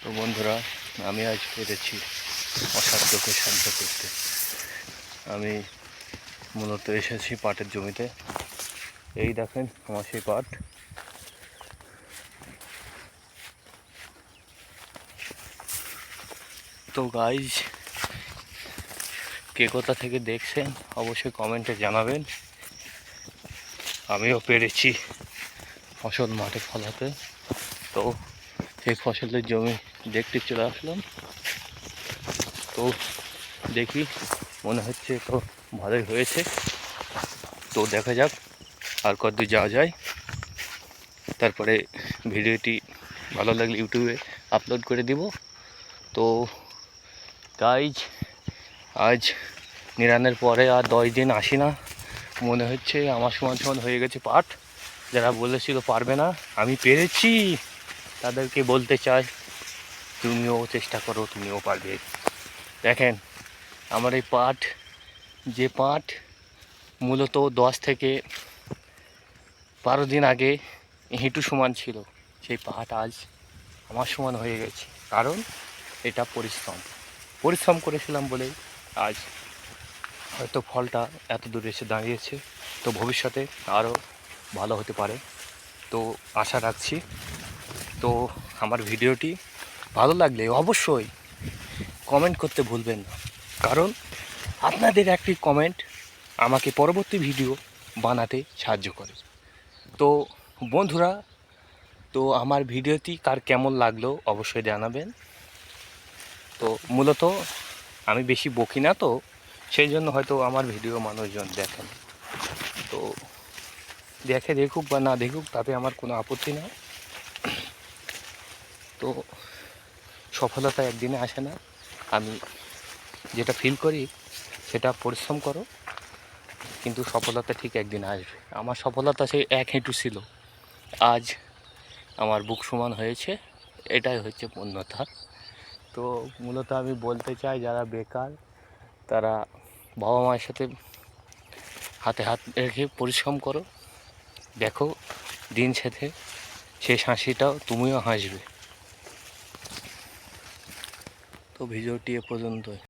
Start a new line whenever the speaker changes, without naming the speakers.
তো বন্ধুরা, আমি আজ পেরেছি অসাধ্যকে সাধ্য করতে। আমি মূলত এসেছি পাটের জমিতে। এই দেখেন আমার সেই পাট। তো গাইজ, কে কোথা থেকে দেখছেন অবশ্যই কমেন্টে জানাবেন। আমিও পেরেছি ফসল মাঠে ফলাতে। তো সেই ফসলের জমি দেখতে চলে আসলাম। তো দেখি, মনে হচ্ছে তো ভালোই হয়েছে। তো দেখা যাক আর কতদূর যাওয়া যায়। তারপরে ভিডিওটি ভালো লাগলে ইউটিউবে আপলোড করে দিব। তো গাইজ, আজ নিরানের পরে আর 10 দিন আসি না। মনে হচ্ছে আমার সমান সমান হয়ে গেছে পাট। যারা বলেছিল পারবে না, আমি পেরেছি। তাদেরকে বলতে চাই, তুমিও চেষ্টা করো, তুমিও পারবে। দেখেন আমার এই পাট, যে পাট মূলত 10 থেকে 12 দিন আগে হিঁটু সমান ছিল, সেই পাট আজ আমার সমান হয়ে গেছে। কারণ এটা পরিশ্রম করেছিলাম বলেই আজ হয়তো ফলটা এত দূর এসে দাঁড়িয়েছে। তো ভবিষ্যতে আরও ভালো হতে পারে, তো আশা রাখছি। তো আমার ভিডিওটি ভালো লাগলে অবশ্যই কমেন্ট করতে ভুলবেন না, কারণ আপনাদের একটি কমেন্ট আমাকে পরবর্তী ভিডিও বানাতে সাহায্য করে। তো বন্ধুরা, তো আমার ভিডিওটি কার কেমন লাগলো অবশ্যই জানাবেন। তো মূলত আমি বেশি বকি না, তো সেই জন্য হয়তো আমার ভিডিও মানুষজন দেখেন। তো দেখুক বা না দেখুক, তাতে আমার কোনো আপত্তি নেই। তো সফলতা একদিনে আসে না। আমি যেটা ফিল করি সেটা পরিশ্রম করো, কিন্তু সফলতা ঠিক একদিন আসবে। আমার সফলতা সেই এক হেঁটু ছিল, আজ আমার বুক সমান হয়েছে। এটাই হচ্ছে পূর্ণতা। তো মূলত আমি বলতে চাই, যারা বেকার তারা বাবা মায়ের সাথে হাতে হাত রেখে পরিশ্রম করো। দেখো দিন শেষে সেই হাসিটাও তুমিও হাসবে। তো ভিডিওটি এ পর্যন্তই।